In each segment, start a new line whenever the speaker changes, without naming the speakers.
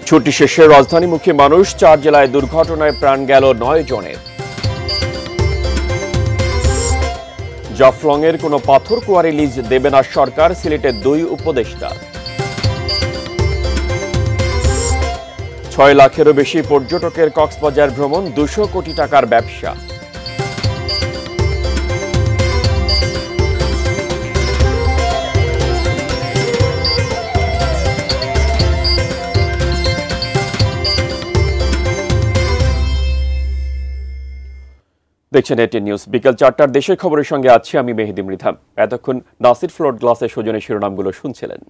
ছুটি শেষে রাজধানীমুখী মানুষ, 4 জেলায় দুর্ঘটনায় প্রাণ গেল 9 জনের। জাফলংয়ের কোনো পাথর কোয়ারি লিজ দেবে না সরকার, সিলেটের 2 উপদেষ্টা। 6 লাখেরও বেশি পর্যটকের কক্সবাজার ভ্রমণ, 200 কোটি টাকার ব্যবসা। দেখছেন এটিএন নিউজ। বিকেল 4টার দেশের খবরের সঙ্গে আছি আমি মেহেদি মৃধা। এতক্ষণ নাসির ফ্লোট গ্লাসের সৌজন্যে শিরোনামগুলো শুনছিলেন।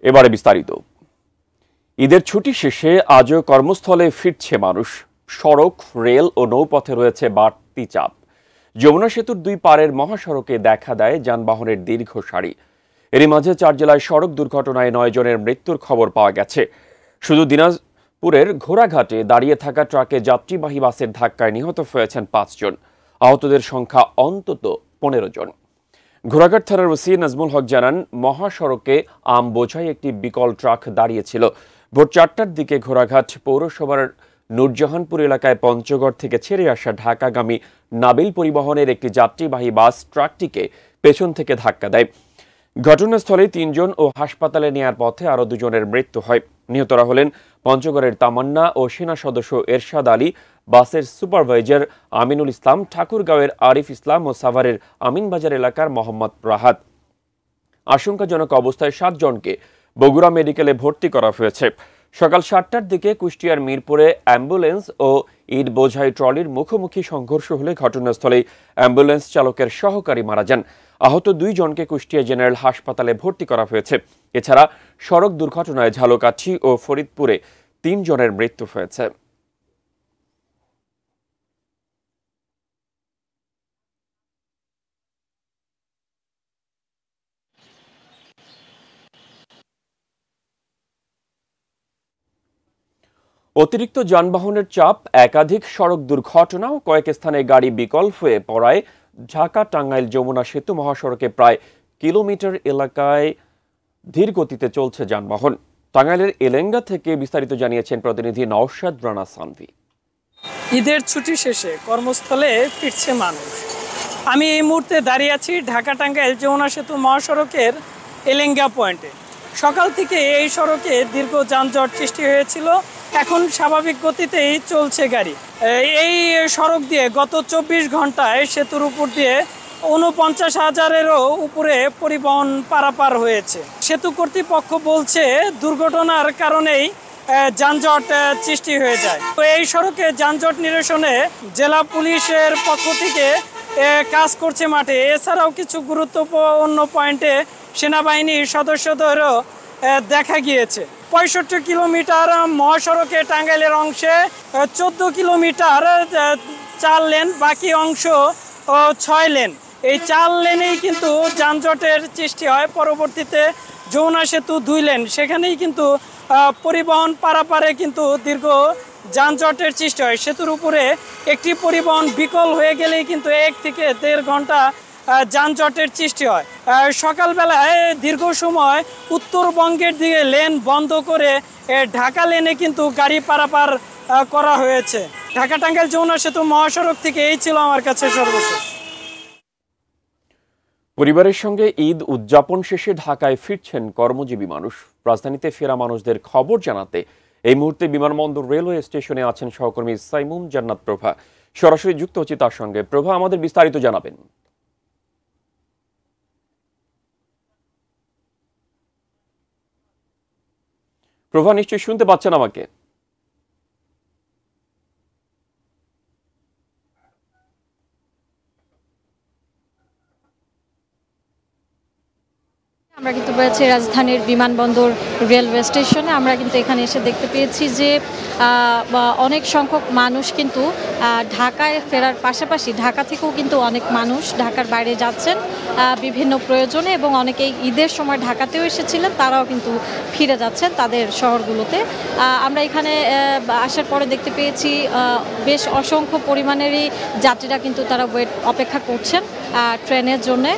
এবারে বিস্তারিত। ঈদের ছুটি শেষে আজও কর্মস্থলে ফিরছে মানুষ। সড়ক, রেল ও নৌপথে রয়েছে বাড়তি চাপ। যমুনা সেতুর 2 পারের মহাসড়কে দেখা দেয় যানবাহনের দীর্ঘ সারি। এরই মাঝে 4 জেলায় সড়ক দুর্ঘটনায় 9 জনের মৃত্যুর খবর পাওয়া গেছে। শুধু দিনাজপুরের ঘোড়াঘাটে দাঁড়িয়ে থাকা ট্রাকে যাত্রীবাহী বাসের ধাক্কায় নিহত হয়েছেন 5 জন। আহতদের সংখ্যা অন্তত 15 জন। ঘোড়াঘাট থানার ওসি নাজমুল হক জানান, মহাসড়কে আম বোঝাই একটি বিকল ট্রাক দাঁড়িয়েছিল। ভোর 4টার দিকে ঘোড়াঘাট পৌরসভার নূরজাহানপুর এলাকায় পঞ্চগড় থেকে ছেড়ে আসা ঢাকাগামী নাবিল পরিবহনের একটি যাত্রীবাহী বাস ট্রাকটিকে পেছন থেকে ধাক্কা দেয়। ঘটনাস্থলে 3 জন ও হাসপাতালে নেয়ার পথে আরও 2 জনের মৃত্যু হয়। নিহতরা হলেন পঞ্চগড়ের তামান্না ও সেনা সদস্য এরশাদ আলী, বাসের সুপারভাইজার আমিনুল ইসলাম, ঠাকুরগাঁওয়ের আরিফ ইসলাম ও সাভারের আমিনবাজার এলাকার মোহাম্মদ রাহাত। আশঙ্কাজনক অবস্থায় 7 জনকে বগুড়া মেডিকেলে ভর্তি করা হয়েছে। সকাল 7টার দিকে কুষ্টিয়ার মিরপুরে অ্যাম্বুলেন্স ও ইট বোঝাই ট্রলির মুখোমুখি সংঘর্ষ হলে ঘটনাস্থলেই অ্যাম্বুলেন্স চালকের সহকারী মারা যান। আহত 2 জনকে কুষ্টিয়া জেনারেল হাসপাতালে ভর্তি করা হয়েছে। এছাড়া সড়ক দুর্ঘটনায় ঝালকাঠি ও ফরিদপুরে 3 জনের মৃত্যু হয়েছে। অতিরিক্ত যানবাহনের চাপ, একাধিক সড়ক দুর্ঘটনা ও কয়েক স্থানে গাড়ি বিকল হয়ে পড়ায় ঢাকা টাঙ্গাইল যমুনা সেতু মহাসড়কে প্রায় কিলোমিটার এলাকায় ধীর গতিতে চলছে যানবাহন। টাঙ্গাইলের এলেঙ্গা থেকে বিস্তারিত জানিয়েছেন প্রতিনিধি নওশাদ রানা সানভি।
ঈদের ছুটি শেষে কর্মস্থলে ফিরছে মানুষ। আমি এই মুহূর্তে দাঁড়িয়ে আছি ঢাকা টাঙ্গাইল যমুনা সেতু মহাসড়কের এলেঙ্গা পয়েন্টে। সকাল থেকে এই সড়কে দীর্ঘ যানজট সৃষ্টি হয়েছিল, এখন স্বাভাবিক গতিতেই চলছে গাড়ি। এই সড়ক দিয়ে গত 24 ঘন্টায় সেতুর উপর দিয়ে 49,000-এরও উপরে পরিবহন পারাপার হয়েছে। সেতু কর্তৃপক্ষ বলছে দুর্ঘটনার কারণেই যানজট সৃষ্টি হয়ে যায়। তো এই সড়কে যানজট নিরসনে জেলা পুলিশের পক্ষ থেকে কাজ করছে মাঠে। এছাড়াও কিছু গুরুত্বপূর্ণ পয়েন্টে সেনাবাহিনীর সদস্যদেরও দেখা গিয়েছে। 65 কিলোমিটার মহাসড়কে টাঙ্গাইলের অংশে 14 কিলোমিটার 4 লেন, বাকি অংশ 6 লেন। এই 4 লেনেই কিন্তু যানজটের সৃষ্টি হয়। পরবর্তীতে যমুনা সেতু 2 লেন, সেখানেই কিন্তু পরিবহন পারাপারে কিন্তু দীর্ঘ যানজটের সৃষ্টি হয়। সেতুর উপরে একটি পরিবহন বিকল হয়ে গেলেই কিন্তু 1 থেকে 1.5 ঘন্টা যানজটের সৃষ্টি হয়। সকালবেলায় দীর্ঘ সময় উত্তরবঙ্গের দিকে লেন বন্ধ করে ঢাকা লেনে কিন্তু গাড়ি পারাপার করা হয়েছে। ঢাকা টাঙ্গাইল যমুনা সেতু মহাসড়ক থেকে এই ছিল আমার কাছে সর্বশেষ।
পরিবারের সঙ্গে ঈদ উদযাপন শেষে ঢাকায় ফিরছেন কর্মজীবী মানুষ। রাজধানীতে ফেরা মানুষদের খবর জানাতে এই মুহূর্তে বিমানবন্দর রেলওয়ে স্টেশনে আছেন সহকর্মী সাইমুম জান্নাত প্রভা। সরাসরি যুক্ত হচ্ছে তার সঙ্গে। প্রভা, আমাদের বিস্তারিত জানাবেন। প্রভা, নিশ্চয়ই শুনতে পাচ্ছেন আমাকে?
আমরা কিন্তু রয়েছে রাজধানীর বিমানবন্দর রেলওয়ে স্টেশনে। আমরা কিন্তু এখানে এসে দেখতে পেয়েছি যে অনেক সংখ্যক মানুষ কিন্তু ঢাকায় ফেরার পাশাপাশি ঢাকা থেকেও কিন্তু অনেক মানুষ ঢাকার বাইরে যাচ্ছেন বিভিন্ন প্রয়োজনে, এবং অনেকেই ঈদের সময় ঢাকাতেও এসেছিলেন, তারাও কিন্তু ফিরে যাচ্ছেন তাদের শহরগুলোতে। আমরা এখানে আসার পরে দেখতে পেয়েছি বেশ অসংখ্য পরিমাণেরই যাত্রীরা কিন্তু তারা অপেক্ষা করছেন ট্রেনের জন্যে।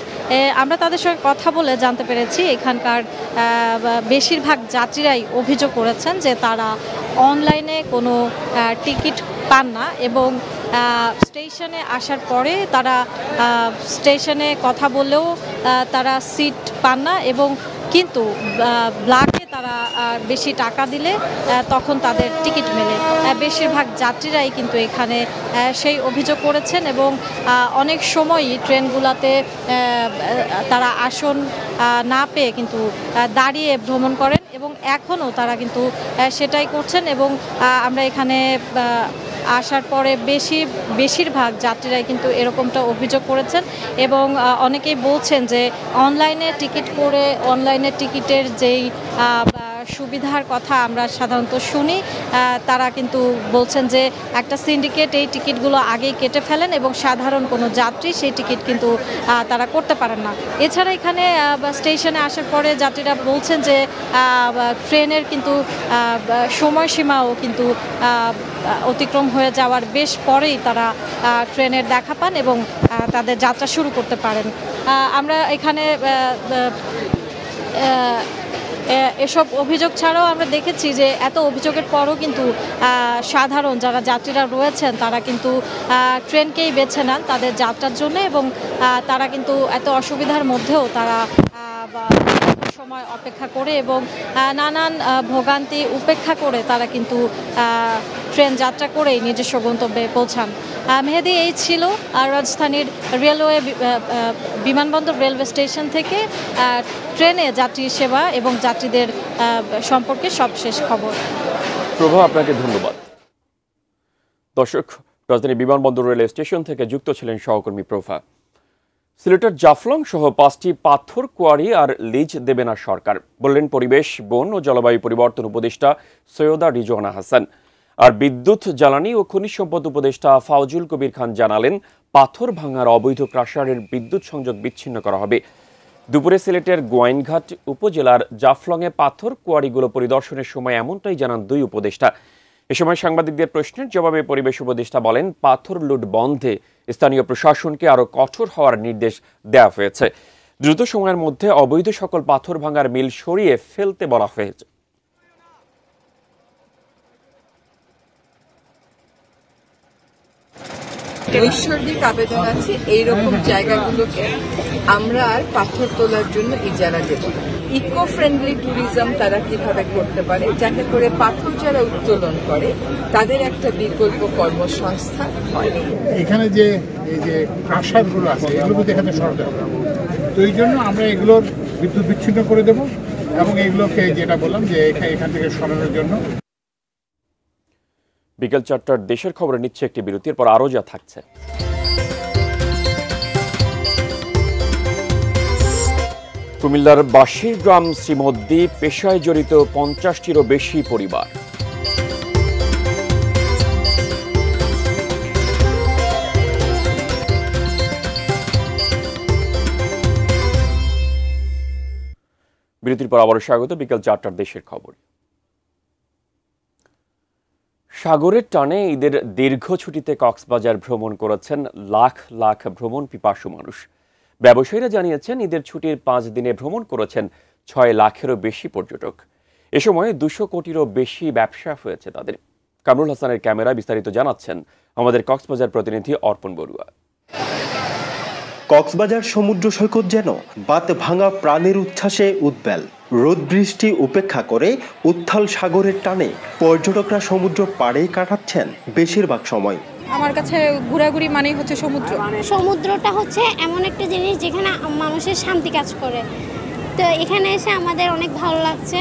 আমরা তাদের সঙ্গে কথা বলে জানতে পেরেছি এখানকার বেশিরভাগ যাত্রীরাই অভিযোগ করেছেন যে তারা অনলাইনে কোনো টিকিট পান না এবং স্টেশনে আসার পরে তারা স্টেশনে কথা বললেও তারা সিট পান না এবং কিন্তু ব্ল্যাকে তারা বেশি টাকা দিলে তখন তাদের টিকিট মেলে। বেশিরভাগ যাত্রীরাই কিন্তু এখানে সেই অভিযোগ করেছেন এবং অনেক সময়ই ট্রেনগুলোতে তারা আসন না পেয়ে কিন্তু দাঁড়িয়ে ভ্রমণ করেন এবং এখনও তারা কিন্তু সেটাই করছেন এবং আমরা এখানে আসার পরে বেশিরভাগ যাত্রীরাই কিন্তু এরকমটা অভিযোগ করেছেন এবং অনেকেই বলছেন যে অনলাইনে টিকিট করে অনলাইনে টিকিটের যেই সুবিধার কথা আমরা সাধারণত শুনি, তারা কিন্তু বলছেন যে একটা সিন্ডিকেট এই টিকিটগুলো আগেই কেটে ফেলেন এবং সাধারণ কোনো যাত্রী সেই টিকিট কিন্তু তারা করতে পারেন না। এছাড়া এখানে স্টেশনে আসার পরে যাত্রীরা বলছেন যে ট্রেনের কিন্তু সময়সীমাও কিন্তু অতিক্রম হয়ে যাওয়ার বেশ পরেই তারা ট্রেনের দেখা পান এবং তাদের যাত্রা শুরু করতে পারেন। আমরা এখানে এসব অভিযোগ ছাড়াও আমরা দেখেছি যে এত অভিযোগের পরও কিন্তু সাধারণ যারা যাত্রীরা রয়েছেন তারা কিন্তু ট্রেনকেই বেছে নেন তাদের যাত্রার জন্য এবং তারা কিন্তু এত অসুবিধার মধ্যেও তারা সময় অপেক্ষা করে এবং নানান ভোগান্তি উপেক্ষা করে তারা কিন্তু ট্রেন যাত্রা করেই নিজস্ব গন্তব্যে পৌঁছান। মেহেদি, এই ছিল রাজধানীর রেলওয়ে বিমানবন্দর রেলওয়ে স্টেশন থেকে ট্রেনে যাত্রী সেবা এবং যাত্রীদের সম্পর্কে সবশেষ খবর।
প্রভা, আপনাকে ধন্যবাদ। দর্শক, রাজধানী বিমানবন্দর রেলওয়ে স্টেশন থেকে যুক্ত ছিলেন সহকর্মী প্রভা। সিলেটের জাফলং সহ 5টি পাথর কোয়ারি আর লিজ দেবে না সরকার, বললেন পরিবেশ, বন ও জলবায়ু পরিবর্তন উপদেষ্টা সৈয়দা রিজওয়ানা হাসান। আর বিদ্যুৎ, জ্বালানি ও খনিজ সম্পদ উপদেষ্টা ফাউজুল কবির খান জানালেন পাথর ভাঙার অবৈধ ক্রাশারের বিদ্যুৎ সংযোগ বিচ্ছিন্ন করা হবে। দুপুরে সিলেটের গোয়াইনঘাট উপজেলার জাফলংয়ে পাথর কোয়ারিগুলো পরিদর্শনের সময় এমনটাই জানান দুই উপদেষ্টা। এ সময় সাংবাদিকদের প্রশ্নের জবাবে পরিবেশ উপদেষ্টা বলেন, পাথর লুট বন্ধে স্থানীয় প্রশাসনকে আরও কঠোর হওয়ার নির্দেশ দেওয়া হয়েছে। দ্রুত সময়ের মধ্যে অবৈধ সকল পাথর ভাঙার মিল সরিয়ে ফেলতে বলা হয়েছে।
নৈসর্গিক আবেদন আছে এইরকম জায়গাগুলোকে আমরা আর পাথর তোলার জন্য ইজারা দেব। ইকো ফ্রেন্ডলি ট্যুরিজম তারা কিভাবে করতে পারে, যাতে করে পাথর যারা উত্তোলন করে তাদের একটা বিকল্প কর্মসংস্থান হয়।
এখানে যে এই যে ক্রাশারগুলো আছে এগুলো এখানে সরাতে হবে, তো এই জন্য আমরা এগুলোর বিদ্যুৎ বিচ্ছিন্ন করে দেব এবং এগুলোকে যেটা বললাম যে এখান থেকে সরানোর জন্য।
বিকেল 4টার দেশের খবরে নিচ্ছে একটি বিরতির পর আরও যা থাকছে। কুমিল্লার বাঁশির গ্রাম শ্রীমদ্দি পেশায় জড়িত 50টিরও বেশি পরিবার। বিরতির পর আবারও স্বাগত বিকেল 4টার দেশের খবর। সাগরের টানে ঈদের দীর্ঘ ছুটিতে কক্সবাজার ভ্রমণ করেছেন লাখ লাখ ভ্রমণ পিপাসু মানুষ। ব্যবসায়ীরা জানিয়েছেন ঈদের ছুটির 5 দিনে ভ্রমণ করেছেন 6 লাখেরও বেশি পর্যটক। এ সময় 200 কোটিরও বেশি ব্যবসা হয়েছে তাদের। কামরুল হাসানের ক্যামেরায় বিস্তারিত জানাচ্ছেন আমাদের কক্সবাজার প্রতিনিধি অর্পণ বড়ুয়া।
কক্সবাজার সমুদ্র সৈকত যেন বাত ভাঙা প্রাণের উচ্ছ্বাসে উদ্বেল। রোদ বৃষ্টি উপেক্ষা করে উত্তাল সাগরের টানে পর্যটকরা সমুদ্র পাড়েই কাটাচ্ছেন বেশিরভাগ সময়।
আমার কাছে ঘোরাঘুরি মানেই হচ্ছে সমুদ্র।
সমুদ্রটা হচ্ছে এমন একটা জিনিস যেখানে মানুষের শান্তি কাজ করে, তো এখানে এসে আমাদের অনেক ভালো লাগছে।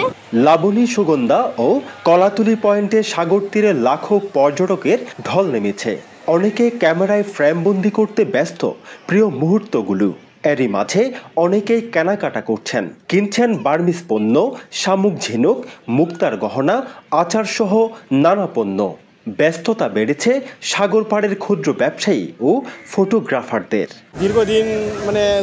লাবণী, সুগন্ধা ও কলাতুলি পয়েন্টে সাগর তীরে লাখো পর্যটকের ঢল নেমেছে। অনেকে ক্যামেরায় ফ্রেমবন্দি করতে ব্যস্ত প্রিয় মুহূর্তগুলো। এরই মাঝে অনেকেই কেনাকাটা করছেন, কিনছেন বার্মিজ পণ্য, শামুক, ঝিনুক, মুক্তার গহনা, আচার সহ নানা পণ্য। ব্যস্ততা বেড়েছে সাগর পাড়ের ক্ষুদ্র ব্যবসায়ী ও ফটোগ্রাফারদের।
দীর্ঘদিন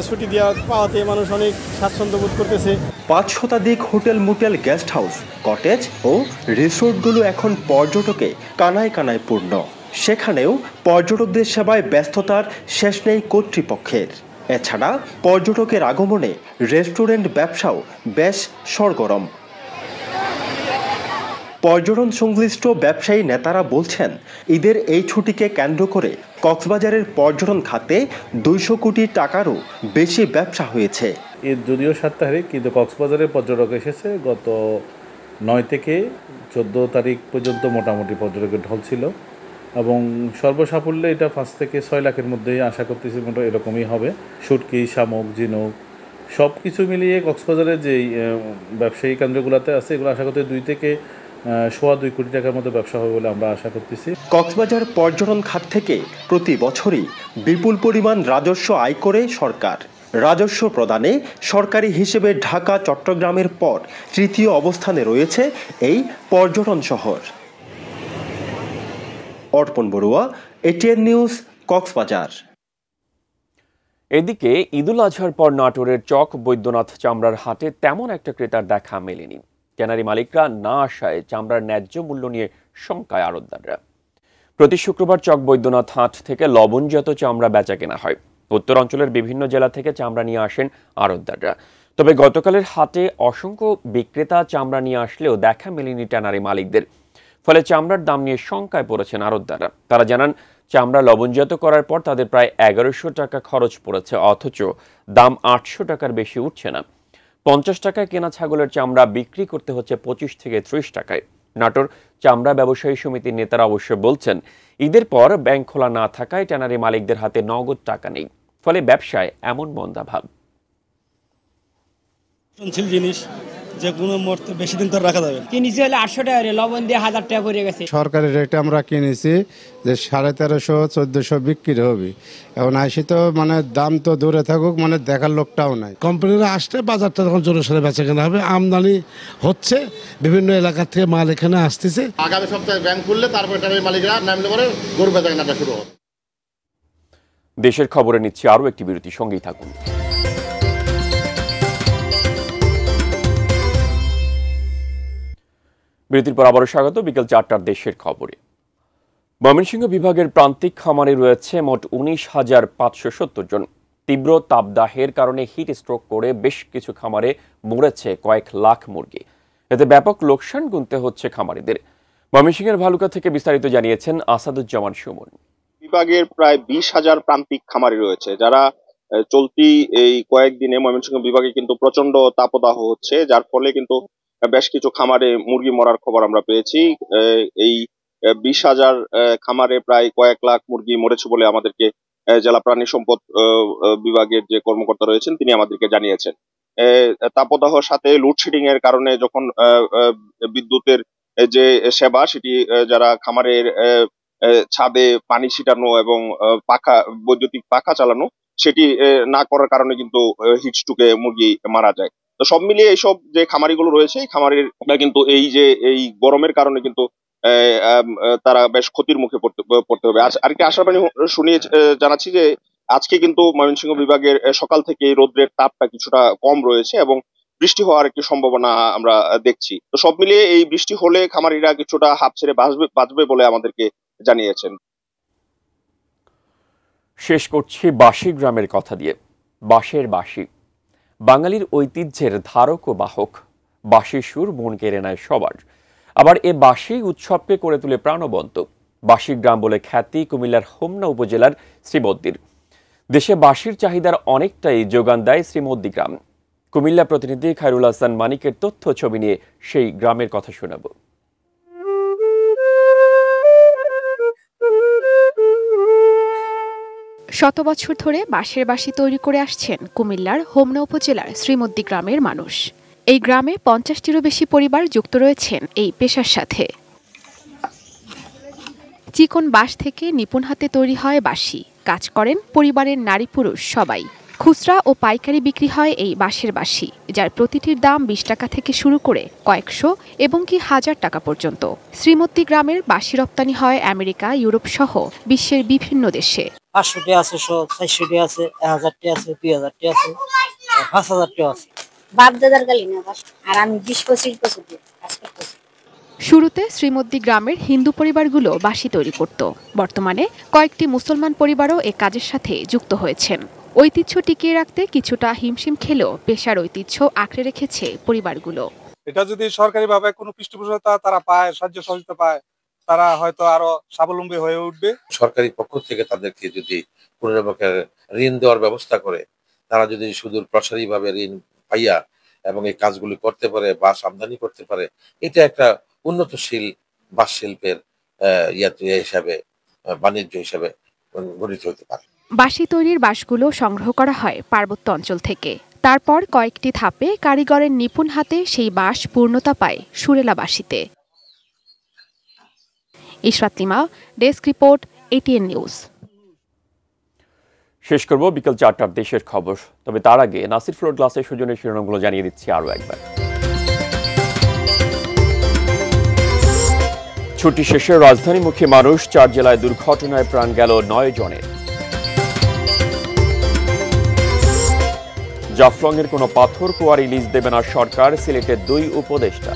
ছুটি দেওয়া পাওয়াতে মানুষ অনেক স্বাচ্ছন্দ্য বোধ করতেছে।
5 শতাধিক hotel, motel, guest house, cottage ও রিসোর্টগুলো এখন পর্যটকে কানায় কানায় পূর্ণ। সেখানেও পর্যটকদের সেবায় ব্যস্ততার শেষ নেই কর্তৃপক্ষের। এছাড়া পর্যটকের আগমনে রেস্টুরেন্ট ব্যবসাও বেশ সরগরম। পর্যটন সংশ্লিষ্ট ব্যবসায়ী নেতারা বলছেন, ঈদের এই ছুটিকে কেন্দ্র করে কক্সবাজারের পর্যটন খাতে 200 কোটি টাকারও বেশি ব্যবসা হয়েছে।
ঈদ যদিও 7 তারিখ, কিন্তু কক্সবাজারের পর্যটক এসেছে গত 9 থেকে 14 তারিখ পর্যন্ত মোটামুটি পর্যটকের ঢল ছিল এবং সর্বসাফল্যে এটা 5 থেকে 6 লাখের মধ্যেই আশা করতেছি মোটামুটি এরকমই হবে। শুটকি, শামুক, ঝিনুক সব কিছু মিলিয়ে কক্সবাজারের যে ব্যবসায়ী কেন্দ্রগুলোতে আছে এগুলো আশা করতে 2 থেকে 2.25 কোটি টাকার মতো ব্যবসা হবে বলে আমরা আশা করতেছি।
কক্সবাজার পর্যটন খাত থেকে প্রতি বছরই বিপুল পরিমাণ রাজস্ব আয় করে সরকার। রাজস্ব প্রদানে সরকারি হিসেবে ঢাকা, চট্টগ্রামের পর তৃতীয় অবস্থানে রয়েছে এই পর্যটন শহর। অর্পণ বড়ুয়া, এটিএন নিউজ, কক্সবাজার।
এদিকে ঈদুল আজহার পর নাটোরের চক বৈদ্যনাথ চামড়ার হাটে তেমন একটা ক্রেতার দেখা মেলেনি। ট্যানারি মালিকরা না আসায় চামড়ার ন্যায্য মূল্য নিয়ে শঙ্কায় আড়তদাররা। প্রতি শুক্রবার চক বৈদ্যনাথ হাট থেকে লবণজাত চামড়া বেচা কেনা হয়। উত্তরাঞ্চলের বিভিন্ন জেলা থেকে চামড়া নিয়ে আসেন আড়তদাররা। তবে গতকালের হাটে অসংখ্য বিক্রেতা চামড়া নিয়ে আসলেও দেখা মেলেনি ট্যানারি মালিকদের। ফলে চামড়ার দাম নিয়ে শঙ্কায় পড়েছেন আড়তদাররা। তারা জানান, চামড়া লবণজাত করার পর তাদের প্রায় 1100 টাকা খরচ পড়েছে, অথচ দাম 800 টাকার বেশি উঠছে না। 50 টাকায় কেনা ছাগলের চামড়া বিক্রি করতে হচ্ছে 25 থেকে 30 টাকায়। নাটোর চামড়া ব্যবসায়ী সমিতির নেতারা অবশ্য বলছেন, ঈদের পর ব্যাংক খোলা না থাকায় ট্যানারি মালিকদের হাতে নগদ টাকা নেই, ফলে ব্যবসায় এমন মন্দাভাব।
জিনিস যে কোনো মুহূর্তে বেশি দিন তো রাখা যাবে।
কিনেছি হলে 800 টাকা, লবণ দিয়ে 1000 টাকা করে গেছে।
সরকারি রেটে আমরা কিনেছি যে 1350-1400 বিক্রি হবে। এখন আইসি তো মানে দাম তো দূরে থাকুক, মানে দেখার লোকটাও নাই।
কোম্পানিরা আসলে বাজারটা তখন জোরে সোরে বেচা কেনা হবে, আমদানি হচ্ছে, বিভিন্ন এলাকা থেকে মাল এখানে আসতেছে।
আগামী সপ্তাহে ব্যাংক খুললে তারপরে মালিকরা নামলে পরে গরু বেচা কেনাটা শুরু হবে।
দেশের খবরে নিচ্ছে আরও একটি বিরতি, সঙ্গেই থাকুন। বিরতির পর আবারও স্বাগত বিকেল 4টার দেশের খবরে। ময়মনসিংহ বিভাগের প্রান্তিক খামারে রয়েছে মোট 19,570 জন। তীব্র তাপদাহের কারণে হিট স্ট্রোক করে বেশ কিছু খামারে মরেছে কয়েক লাখ মুরগি। এতে ব্যাপক লোকসান গুনতে হচ্ছে খামারিদের। ময়মনসিংহের ভালুকা থেকে বিস্তারিত জানিয়েছেন আসাদুজ্জামান সুমন।
বিভাগের প্রায় 20,000 প্রান্তিক খামারি রয়েছে, যারা চলতি এই কয়েকদিনে ময়মনসিংহ বিভাগে কিন্তু প্রচন্ড তাপদাহ হচ্ছে, যার ফলে কিন্তু বেশ কিছু খামারে মুরগি মরার খবর আমরা পেয়েছি। এই 20,000 খামারে প্রায় কয়েক লাখ মুরগি মরেছে বলে আমাদেরকে জেলা প্রাণী সম্পদ বিভাগের যে কর্মকর্তা রয়েছেন তিনি আমাদেরকে জানিয়েছেন। তাপদাহর সাথে লোডশেডিং এর কারণে যখন বিদ্যুতের যে সেবা সেটি যারা খামারের ছাদে পানি ছিটানো এবং বৈদ্যুতিক পাখা চালানো সেটি না করার কারণে কিন্তু হিটস্ট্রোকে মুরগি মারা যায়। তো সব মিলিয়ে এইসব যে খামারিগুলো রয়েছে এই খামারের কিন্তু এই গরমের কারণে কিন্তু তারা বেশ ক্ষতির মুখে পড়তে হবে। আরেকটি আশাবাণী শুনিয়ে জানাচ্ছি যে আজকে কিন্তু ময়মনসিংহ বিভাগের সকাল থেকে রোদ্রের তাপটা কিছুটা কম রয়েছে এবং বৃষ্টি হওয়ার একটি সম্ভাবনা আমরা দেখছি। তো সব মিলিয়ে এই বৃষ্টি হলে খামারিরা কিছুটা হাঁপ ছেড়ে বাঁচবে বলে আমাদেরকে জানিয়েছেন।
শেষ করছি বাঁশি গ্রামের কথা দিয়ে। বাঁশের বাঁশি বাঙালির ঐতিহ্যের ধারক ও বাহক। বাঁশির সুর মন কেড়ে নেয় সবার। আবার এ বাঁশি উৎসবকে করে তুলে প্রাণবন্ত। বাঁশি গ্রাম বলে খ্যাতি কুমিল্লার হোমনা উপজেলার শ্রীমদ্দির। দেশে বাঁশির চাহিদার অনেকটাই যোগান দেয় শ্রীমদ্দি গ্রাম। কুমিল্লা প্রতিনিধি খায়রুল হাসান মানিকের তথ্য ছবি নিয়ে সেই গ্রামের কথা শোনাব।
শত বছর ধরে বাঁশের বাঁশি তৈরি করে আসছেন কুমিল্লার হোমনা উপজেলার শ্রীমদ্দি গ্রামের মানুষ। এই গ্রামে 50টিরও বেশি পরিবার যুক্ত রয়েছেন এই পেশার সাথে। চিকন বাঁশ থেকে নিপুণ হাতে তৈরি হয় বাঁশি। কাজ করেন পরিবারের নারী পুরুষ সবাই। খুচরা ও পাইকারি বিক্রি হয় এই বাঁশের বাঁশি, যার প্রতিটির দাম 20 টাকা থেকে শুরু করে কয়েকশো এবং কি 1000 টাকা পর্যন্ত। শ্রীমদ্দি গ্রামের বাঁশি রপ্তানি হয় আমেরিকা, ইউরোপ সহ বিশ্বের বিভিন্ন দেশে।
500 আছে, 400 আছে, 1000 আছে, 2000 আছে, 5000 আছে।
বাপ দাদার গালি না, আর আমি 20-25 বছর ধরে কাজ করতেছি।
শুরুতে শ্রীমদ্দি গ্রামের হিন্দু পরিবারগুলো বাঁশি তৈরি করত। বর্তমানে কয়েকটি মুসলমান পরিবারও এ কাজের সাথে যুক্ত হয়েছেন। ঐতিহ্য টিকিয়ে রাখতে কিছুটা হিমশিম খেলেও পেশার ঐতিহ্য আঁকড়ে রেখেছে পরিবারগুলো।
এটা যদি সরকারিভাবে কোনো পৃষ্ঠপোষকতা তারা পায়, সাহায্য সহযোগিতা পায়, তারা হয়তো আরো স্বাবলম্বী হয়ে উঠবে।
সরকারি পক্ষ থেকে তাদেরকে যদি কোনো রকমের ঋণ দেওয়ার ব্যবস্থা করে, তারা যদি সুদূর প্রসারীভাবে ঋণ পাইয়া এবং এই কাজগুলি করতে পারে, বাঁশ আমদানি করতে পারে, এটা একটা উন্নতশীল বাঁশ শিল্পের হিসাবে, বাণিজ্য হিসাবে গঠিত হতে পারে।
বাঁশি তৈরির বাঁশগুলো সংগ্রহ করা হয় পার্বত্য অঞ্চল থেকে। তারপর কয়েকটি ধাপে কারিগরের নিপুণ হাতে সেই বাঁশ পূর্ণতা পায় সুরেলা বাঁশিতে। Ishrat Lima, desk report, ATN news.
শেষ করব বিকেল 4টার দেশের খবর, তবে তার আগে নাসির ফ্লোর গ্লাসের সৌজন্যে শিরোনামগুলো জানিয়ে দিচ্ছি আরও একবার। ছুটি শেষে রাজধানীমুখী মানুষ, 4 জেলায় দুর্ঘটনায় প্রাণ গেল 9 জনের। জাফলংয়ের কোনো পাথর কুয়ারি লিজ দেবে না সরকার, সিলেটের 2 উপদেষ্টা।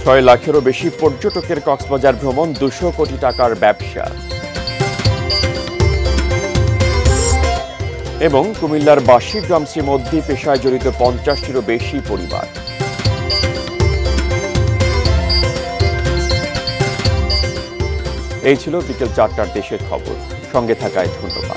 6 লাখেরও বেশি পর্যটকের কক্সবাজার ভ্রমণ, 200 কোটি টাকার ব্যবসা। এবং কুমিল্লার বাঁশিগ্রাম শ্রীমদ্দি পেশায় জড়িত 50টিরও বেশি পরিবার। এই ছিল বিকেল 4টার দেশের খবর। সঙ্গে থাকায় ধন্যবাদ।